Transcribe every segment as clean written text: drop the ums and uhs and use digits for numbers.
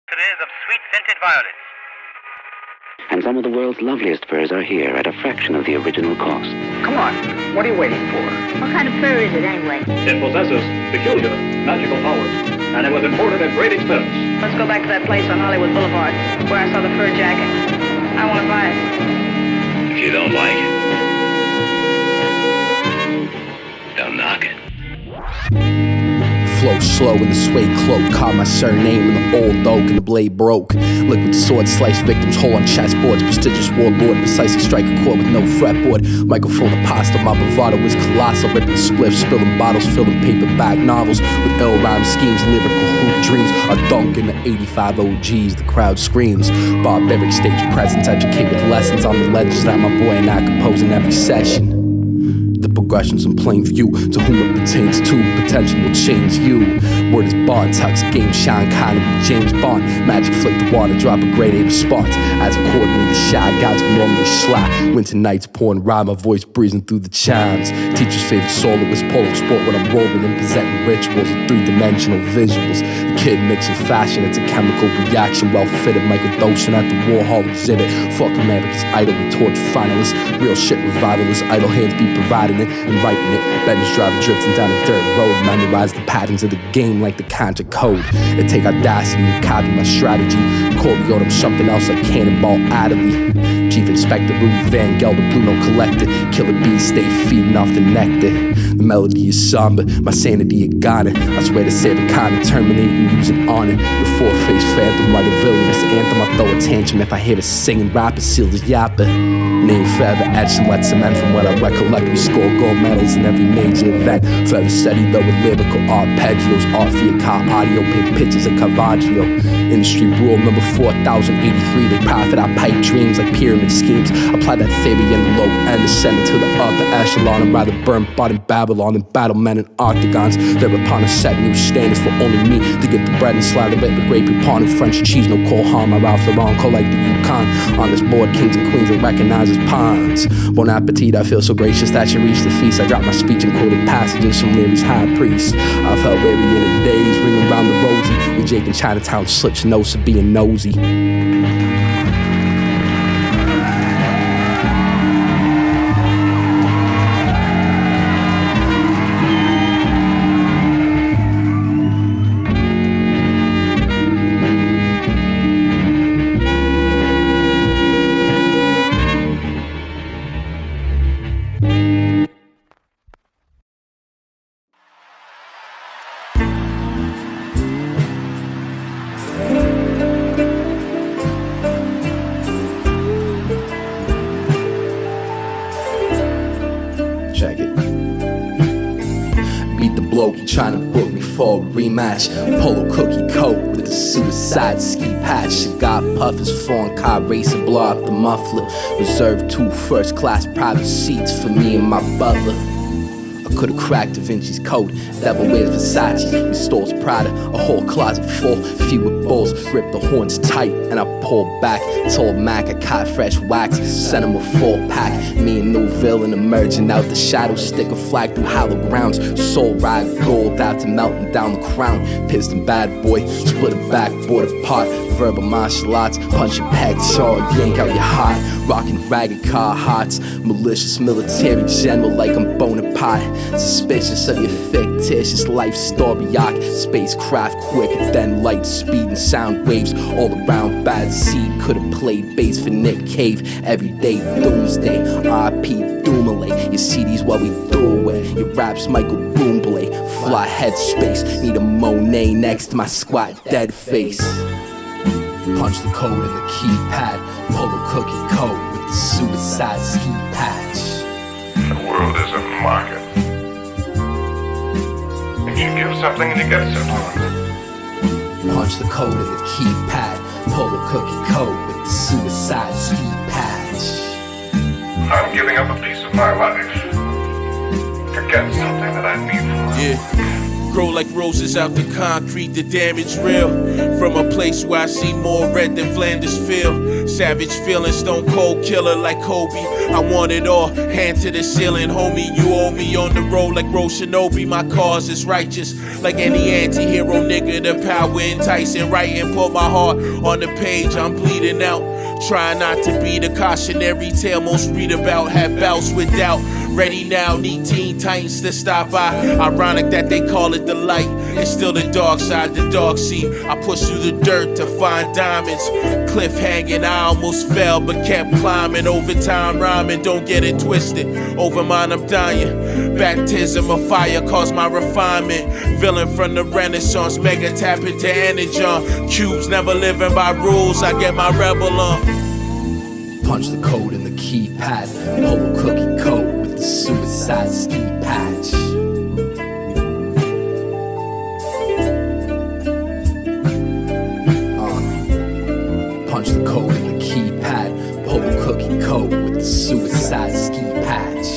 Trays of sweet scented violets. And some of the world's loveliest furs are here at a fraction of the original cost. Come on, what are you waiting for? What kind of fur is it anyway? It possesses peculiar magical powers, and it was imported at great expense. Let's go back to that place on Hollywood Boulevard where I saw the fur jacket. I want to buy it. If you don't like it, don't knock it. Flow slow in the suede cloak, carved my surname in the old oak, and the blade broke. Liquid sword sliced victims whole on chessboards. Prestigious warlord, precisely strike a chord with no fretboard. Microphone apostle, my bravado is colossal. Ripping spliffs, spilling bottles, filling paperback novels with ill rhyme schemes. Lyrical hoop dreams are dunking the 85 OGs. The crowd screams. Barbaric stage presence, educate with lessons on the legends that my boy and I compose in every session. The progressions in plain view, to whom it pertains to, potential will change you. Word is bond, tucks, game shine, kind of be James Bond. Magic flick the water, drop a grade A response. As accordingly, the shy guys will normally sly. Winter nights pouring rhyme, my voice breezing through the chimes. Teacher's favorite soloist, polo sport when I'm rolling and presenting rituals of three-dimensional visuals. The kid mixing fashion, it's a chemical reaction. Well-fitted microdosing at the Warhol exhibit. Fuck America's Idol, the torch finalist. Real shit revivalist, idle hands be providing it and writing it. Ben's driver drifting down a dirt road. Memorize the patterns of the game like the conjure code. It take audacity to copy my strategy. Corleone something else like Cannonball Adderley. Chief Inspector Rudy Van Gelder, Blue Note Collector. Killer bees stay feeding off the nectar. The melody is somber, my sanity is gone. I swear to save a kind of terminate and use it on it. The four-faced phantom, write a villainous anthem. I throw a tantrum if I hear it singing, rapper, sealed as yapper. Name forever etched and wet cement from what I recollect. We score gold medals in every major event. Forever steady though with lyrical arpeggios. Art via car audio, paint pictures of Caravaggio. Industry rule number 4083. They profit our pipe dreams like pyramid schemes. Apply that theory in the low end, ascend to the upper echelon. And rather burn bought in Babylon than battle men in octagons. Thereupon I set new standards for only me to get the bread and slather it with grape pawn and French cheese. No cold harm, I Ralph Lauren call like the Yukon. On this board, kings and queens are recognized as pawns. Bon appetit, I feel so gracious that you reach the feast. I drop my speech and quoted passages from Leary's high priest. I felt weary in the days, ringing around the rosy. When Jake in Chinatown slips your nose for being nosy. Check it. Beat the bloke, he tryna book me for a rematch. Polo cookie coat with the suicide ski patch. Cigar puffers, foreign car racing, blow out the muffler. Reserved 2 first-class private seats for me and my butler. I could've cracked Da Vinci's code. Devil wears Versace, restores Prada. A whole closet full, fewer balls. Grip the horns tight, and I pull back. Told Mac I caught fresh wax, sent him a full pack. Me and New Villain emerging out the shadows. Stick a flag through hollow grounds. Soul ride gold out to melting down the crown. Pissed and bad boy, split a backboard apart. Verbal martial arts, punch your peg, saw yank out your heart. Rockin' ragged car hearts, malicious military general like I'm Bonaparte. Suspicious of your fictitious life story arc. Spacecraft quicker than light speed and sound waves. All around bad seed, could've played bass for Nick Cave. Everyday doomsday, R.I.P. Doomalay. Your CD's what we do with, your rap's Michael Bublé. Fly headspace, need a Monet next to my squat dead face. Punch the code in the keypad, pull a cookie code with the suicide ski patch. The world is a market. And you give something and you get something. Punch the code in the keypad, pull the cookie code with the suicide ski patch. I'm giving up a piece of my life to get something that I need for. Yeah. Grow like roses out the concrete, the damage real. From a place where I see more red than Flanders feel. Savage feeling, stone cold killer like Kobe. I want it all, hand to the ceiling, homie. You owe me on the road like Roshinobi. My cause is righteous, like any anti-hero nigga. The power enticing, writing, put my heart on the page. I'm bleeding out, trying not to be the cautionary tale most read about. Have bouts with doubt, ready now, need Teen Titans to stop by. Ironic that they call it the light, it's still the dark side, the dark sea. I push through the dirt to find diamonds. Cliff hanging, I almost fell but kept climbing. Over time rhyming, don't get it twisted. Over mine I'm dying. Baptism of fire caused my refinement. Villain from the Renaissance, mega tap into energon. Cubes never living by rules, I get my rebel on. Punch the code in the keypad. Polo cookie coat with the suicide ski patch. Punch the code in the keypad. Polo cookie coat with the suicide ski patch.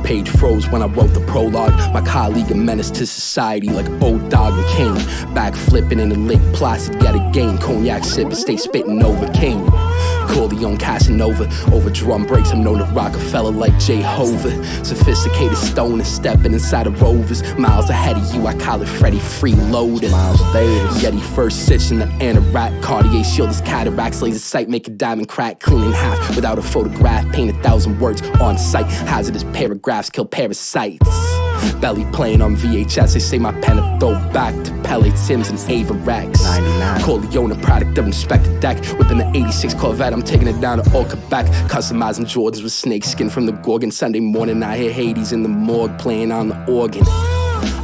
Page froze when I wrote the prologue. My colleague a menace to society like old dog and Kane. Back flipping in the Lake Placid yet again. Cognac sipping, stay spitting over Kane. Corleone Casanova. Over drum breaks, I'm known to Rockefeller like Jehovah. Sophisticated stoner stepping inside of Rovers. Miles ahead of you, I call it Freddy freeloading. Miles Davis. Yeti first stitch in the anorak. Cartier shield his cataracts. Laser sight, make a diamond crack. Clean in half without a photograph. Paint 1,000 words on sight. Hazardous paragraphs kill parasites. Belly playing on VHS, they say my pen a throwback to Pele, Sims, and Ava Rex. 99. Corleone, a product of Inspector Deck. Whipping the 86 Corvette, I'm taking it down to Old Quebec. Customizing Jordans with snakeskin from the Gorgon. Sunday morning, I hear Hades in the morgue playing on the organ.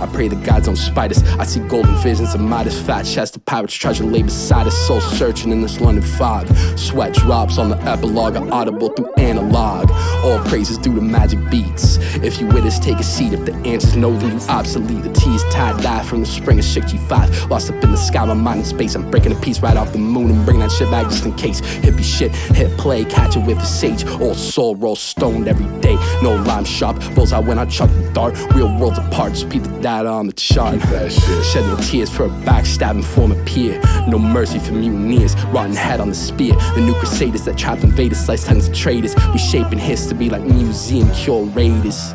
I pray the gods don't spite us. I see golden visions of modest fat chest. The pirate's treasure lay beside us, soul searching in this London fog. Sweat drops on the epilogue, are audible through analog. All praises due to Majickbeats. If you with us, take a seat. If the answer's no, then you obsolete. The T is tie-dye from the spring of 65. Lost up in the sky, my mind in space. I'm breaking a piece right off the moon and bringing that shit back just in case. Hippie shit, hit play, catch it with the sage. All soul roll stoned every day. No lime sharp, bullseye when I chuck the dart. Real worlds apart, just people data on the chart. Shed no tears for a backstabbing former peer. No mercy for mutineers, rotten head on the spear. The new crusaders that trap invaders, slice tongues of traitors. We shaping history like museum curators.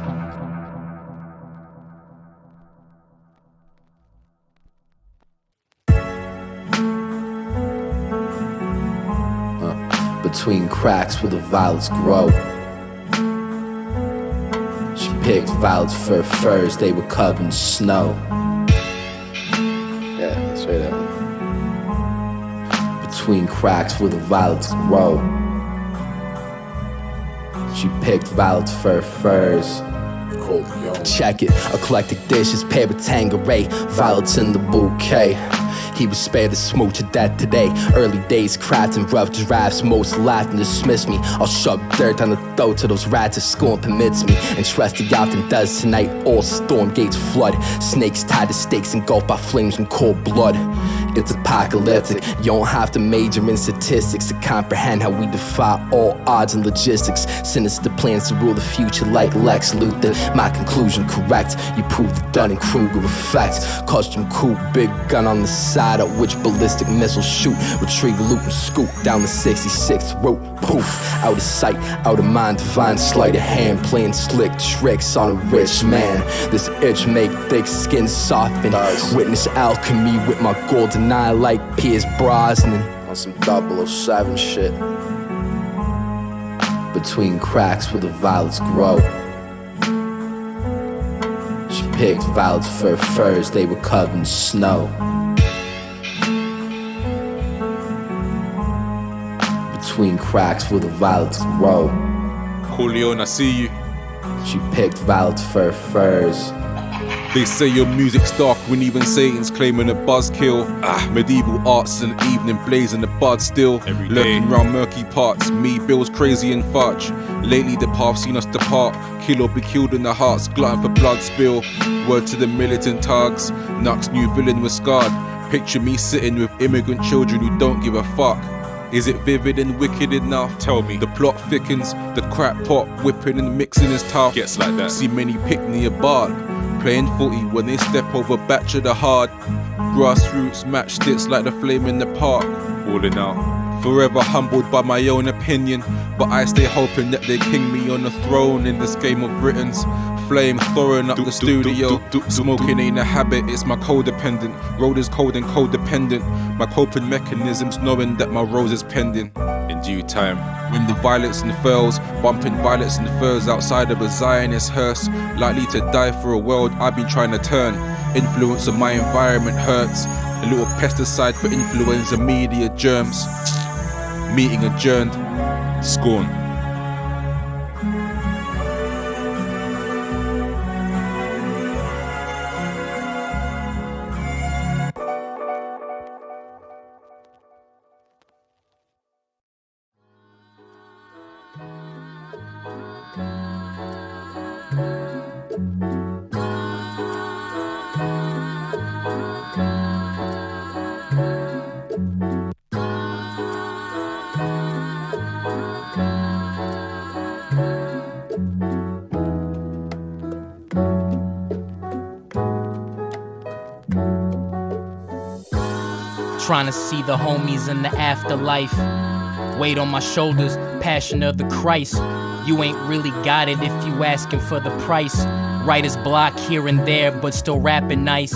Between cracks where the violets grow. She picked violets for her furs, they were covered in snow. Yeah, that's right up. Between cracks where the violets grow. She picked violets for her furs. Check it, eclectic dishes, paired with Tangeray. Violets in the bouquet. He was spared the smooch of death today. Early days crafting rough drafts. Most laughed and dismissed me. I'll shove dirt on the throats of those rats if scorn permits me. And trust he often does tonight. All storm gates flood. Snakes tied to stakes engulfed by flames and cold blood. It's apocalyptic. You don't have to major in statistics to comprehend how we defy all odds and logistics. Sinister plans to rule the future like Lex Luthor. My conclusion correct. You prove the Dunning-Kruger effect. Custom coupe, big gun on the side at which ballistic missiles shoot. Retriever loop and scoop down the 66th route. Poof, out of sight, out of mind. Divine sleight of hand, playing slick tricks on a rich man. This itch make thick skin soften. Witness alchemy with my golden eye like Pierce Brosnan on some 007 shit. Between cracks where the violets grow. She picked violets for her furs, they were covered in snow. Between cracks where the violets grow. Corleone, I see you. She picked violets for her furs. They say your music's dark when even Satan's claiming a buzzkill. Medieval arts and evening blazing the bud still. Lurking round murky parts, me, Bill's crazy and fudge. Lately the path seen us depart. Kill or be killed in the hearts, glutton for blood spill. Word to the militant thugs, Nuck's new villain was scarred. Picture me sitting with immigrant children who don't give a fuck. Is it vivid and wicked enough? Tell me. The plot thickens, the crack pot whipping and mixing is tough. Gets like that. See many pick me a bark, playing footy when they step over batch of the hard. Grassroots matchsticks like the flame in the park. All in out. Forever humbled by my own opinion, but I stay hoping that they king me on the throne in this game of writtens. Flames throwing up the studio. Smoking ain't a habit, it's my codependent. Road is cold and codependent. My coping mechanisms knowing that my rose is pending. In due time, when the violets and furls, bumping violets and furs outside of a Zionist hearse, likely to die for a world I've been trying to turn. Influence of my environment hurts. A little pesticide for influenza media germs. Meeting adjourned. Scorn. Trying to see the homies in the afterlife. Weight on my shoulders, passion of the Christ. You ain't really got it if you asking for the price. Writer's block here and there, but still rapping nice.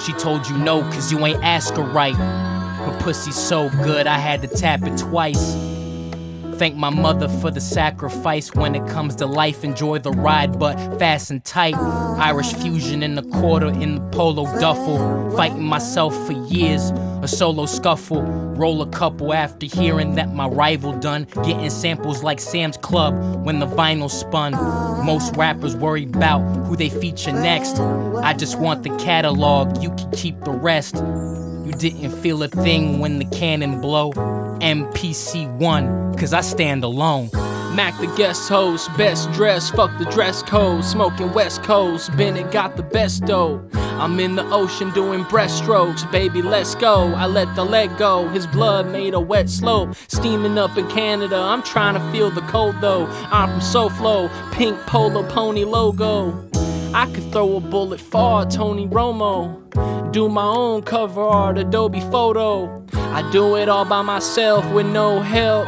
She told you no, cause you ain't ask her right. Her pussy's so good, I had to tap it twice. Thank my mother for the sacrifice. When it comes to life, enjoy the ride, but fast and tight. Irish fusion in the quarter in the polo duffel. Fighting myself for years, a solo scuffle. Roll a couple after hearing that my rival done. Getting samples like Sam's Club when the vinyl spun. Most rappers worry about who they feature next. I just want the catalog, you can keep the rest. You didn't feel a thing when the cannon blow. MPC1, cause I stand alone. Mac the guest host, best dressed, fuck the dress code. Smoking West Coast, Bennett got the best dough. I'm in the ocean doing breaststrokes, baby let's go. I let the leg go, his blood made a wet slope. Steaming up in Canada, I'm trying to feel the cold though. I'm from SoFlo, pink polo pony logo. I could throw a bullet far, Tony Romo. Do my own cover art, Adobe Photo. I do it all by myself with no help.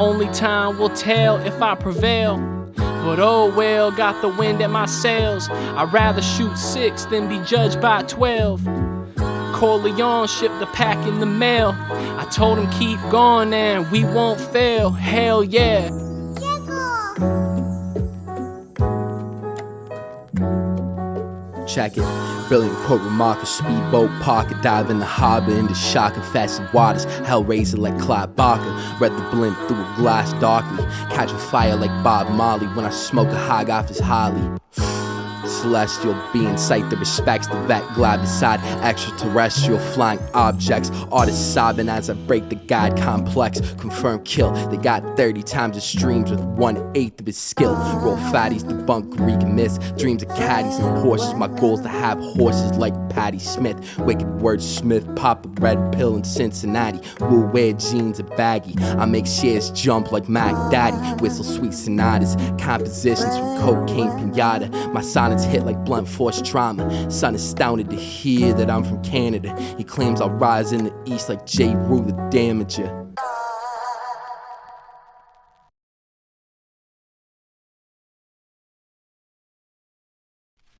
Only time will tell if I prevail. But oh well, got the wind at my sails. I'd rather shoot 6 than be judged by 12. Corleone shipped the pack in the mail. I told him keep going and we won't fail. Hell yeah. Check it. Brilliant quote with Marc, a speedboat pocket dive in the harbor into shocking fastened waters. Hellraiser like Clyde Barker. Read the blimp through a glass darkly. Catch a fire like Bob Marley when I smoke a hog off his Harley. Celestial being sight that respects the vet, glad beside extraterrestrial flying objects. Artists sobbing as I break the God complex. Confirmed kill, they got 30 times the streams with 1/8 of his skill. Roll fatties, debunk Greek myths. Dreams of caddies and horses. My goal's to have horses like Patti Smith. Wicked wordsmith, pop a red pill in Cincinnati. We'll wear jeans and baggy. I make shares jump like Mac Daddy. Whistle sweet sonatas, compositions from cocaine pinata. My sonnets hit like blunt force trauma. Son astounded to hear that I'm from Canada. He claims I'll rise in the east like J. Rue the Damager.